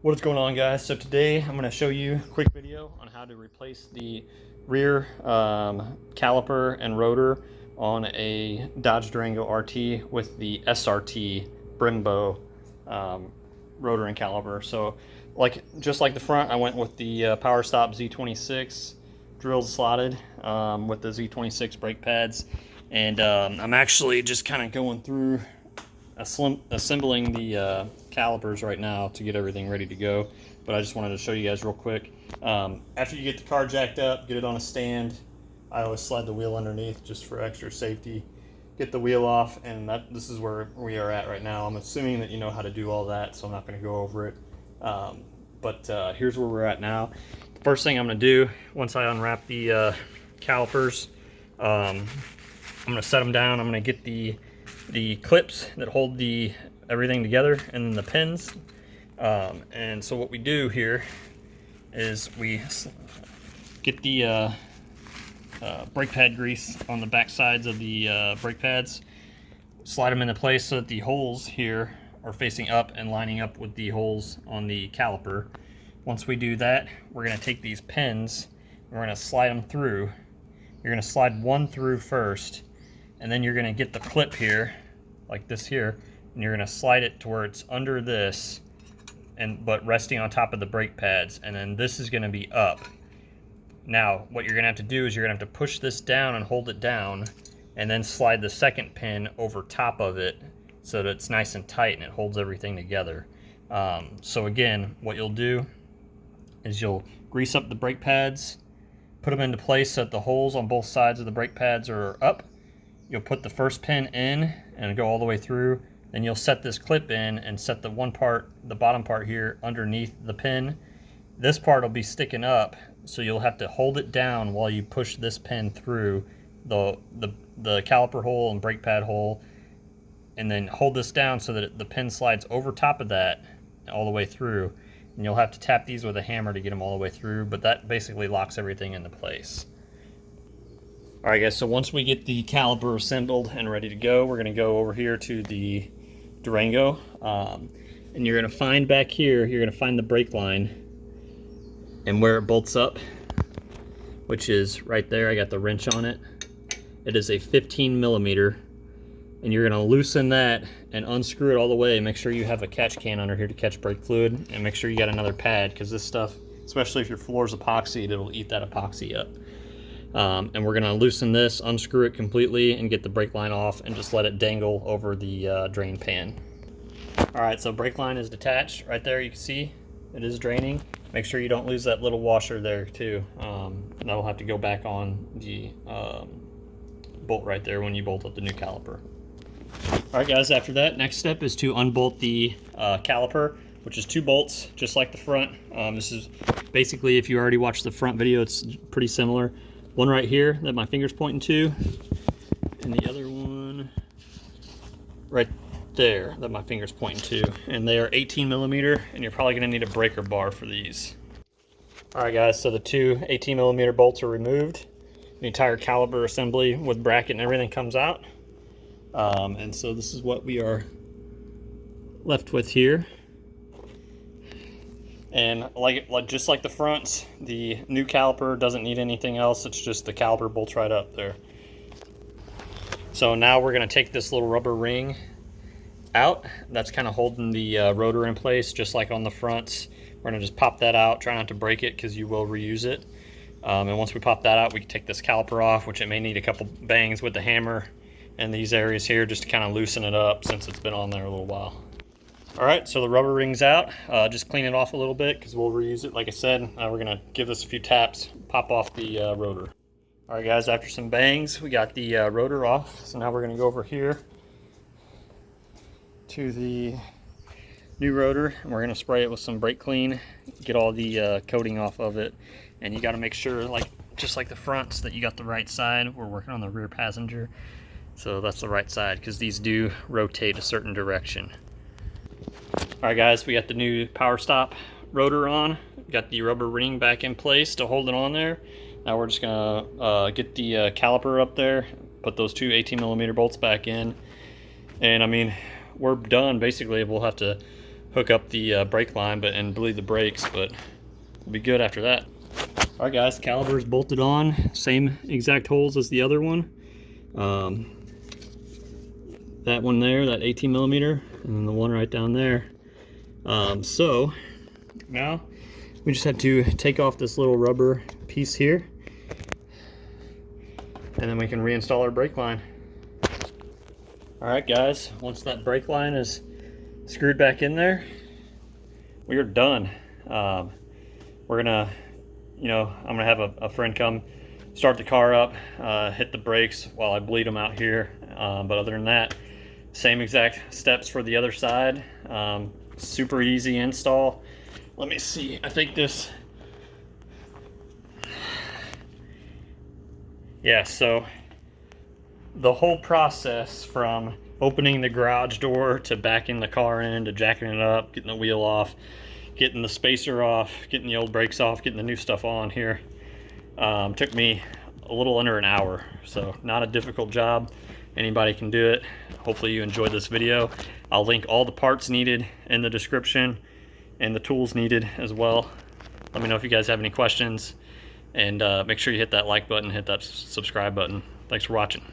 What is going on, guys? So today I'm going to show you a quick video on how to replace the rear caliper and rotor on a Dodge Durango RT with the SRT Brembo rotor and caliper. So just like the front, I went with the Powerstop Z26 drilled slotted with the Z26 brake pads, and I'm actually just kind of going through assembling the calipers right now to get everything ready to go. But I just wanted to show you guys real quick. After you get the car jacked up, get it on a stand, I always slide the wheel underneath just for extra safety. Get the wheel off, and this is where we are at right now. I'm assuming that you know how to do all that, so I'm not going to go over it. But here's where we're at now. The first thing I'm going to do, once I unwrap the calipers, I'm going to set them down. I'm going to get the clips that hold everything together, and then the pins. And so what we do here is we get the brake pad grease on the back sides of the brake pads, slide them into place so that the holes here are facing up and lining up with the holes on the caliper. Once we do that, we're going to take these pins and we're going to slide them through. You're going to slide one through first, and then you're going to get the clip here, like this here, and you're going to slide it to where it's under this, but resting on top of the brake pads, and then this is going to be up. Now, what you're going to have to do is you're going to have to push this down and hold it down, and then slide the second pin over top of it so that it's nice and tight and it holds everything together. So again, what you'll do is you'll grease up the brake pads, put them into place so that the holes on both sides of the brake pads are up. You'll put the first pin in and go all the way through. Then you'll set this clip in and set the bottom part here underneath the pin. This part will be sticking up, so you'll have to hold it down while you push this pin through the caliper hole and brake pad hole, and then hold this down so that the pin slides over top of that all the way through. And you'll have to tap these with a hammer to get them all the way through, but that basically locks everything into place. Alright guys, so once we get the caliper assembled and ready to go, we're going to go over here to the Durango, and you're going to find back here, you're going to find the brake line and where it bolts up, which is right there. I got the wrench on it. It is a 15 millimeter, and you're going to loosen that and unscrew it all the way. Make sure you have a catch can under here to catch brake fluid, and make sure you got another pad, because this stuff, especially if your floor is epoxied, it'll eat that epoxy up. And we're going to loosen this, unscrew it completely, and get the brake line off, and just let it dangle over the drain pan. Alright, so brake line is detached right there. You can see it is draining. Make sure you don't lose that little washer there too. That'll have to go back on the bolt right there when you bolt up the new caliper. Alright guys, after that, next step is to unbolt the caliper, which is 2 bolts, just like the front. This is basically, if you already watched the front video, it's pretty similar. One right here that my finger's pointing to, and the other one right there that my finger's pointing to. And they are 18 millimeter, and you're probably going to need a breaker bar for these. Alright guys, so the 2 18 millimeter bolts are removed. The entire caliper assembly with bracket and everything comes out. And so this is what we are left with here. And just like the fronts, the new caliper doesn't need anything else. It's just the caliper bolts right up there. So now we're going to take this little rubber ring out. That's kind of holding the rotor in place, just like on the fronts. We're going to just pop that out. Try not to break it, because you will reuse it. And once we pop that out, we can take this caliper off, which it may need a couple bangs with the hammer in these areas here just to kind of loosen it up, since it's been on there a little while. Alright, so the rubber ring's out. Just clean it off a little bit, because we'll reuse it. Like I said, we're going to give this a few taps, pop off the rotor. Alright guys, after some bangs, we got the rotor off. So now we're going to go over here to the new rotor, and we're going to spray it with some brake clean, get all the coating off of it. And you got to make sure, just like the fronts, that you got the right side. We're working on the rear passenger, so that's the right side, because these do rotate a certain direction. Alright guys, we got the new Powerstop rotor on. Got the rubber ring back in place to hold it on there. Now we're just gonna get the caliper up there, put those 2 18 millimeter bolts back in, and I mean, we're done basically. We'll have to hook up the brake line and bleed the brakes, but we'll be good after that. All right, guys, caliper's bolted on, same exact holes as the other one. That one there, that 18 millimeter, and then the one right down there. So now we just have to take off this little rubber piece here, and then we can reinstall our brake line. All right, guys, once that brake line is screwed back in there, we are done. We're gonna, I'm gonna have a friend come start the car up, hit the brakes while I bleed them out here. But other than that, same exact steps for the other side. Super easy install. Let me see, I think this, yeah, so the whole process from opening the garage door to backing the car in to jacking it up, getting the wheel off, getting the spacer off, getting the old brakes off, getting the new stuff on here, took me a little under an hour. So not a difficult job. Anybody can do it. Hopefully you enjoyed this video. I'll link all the parts needed in the description and the tools needed as well. Let me know if you guys have any questions, and make sure you hit that like button, hit that subscribe button. Thanks for watching.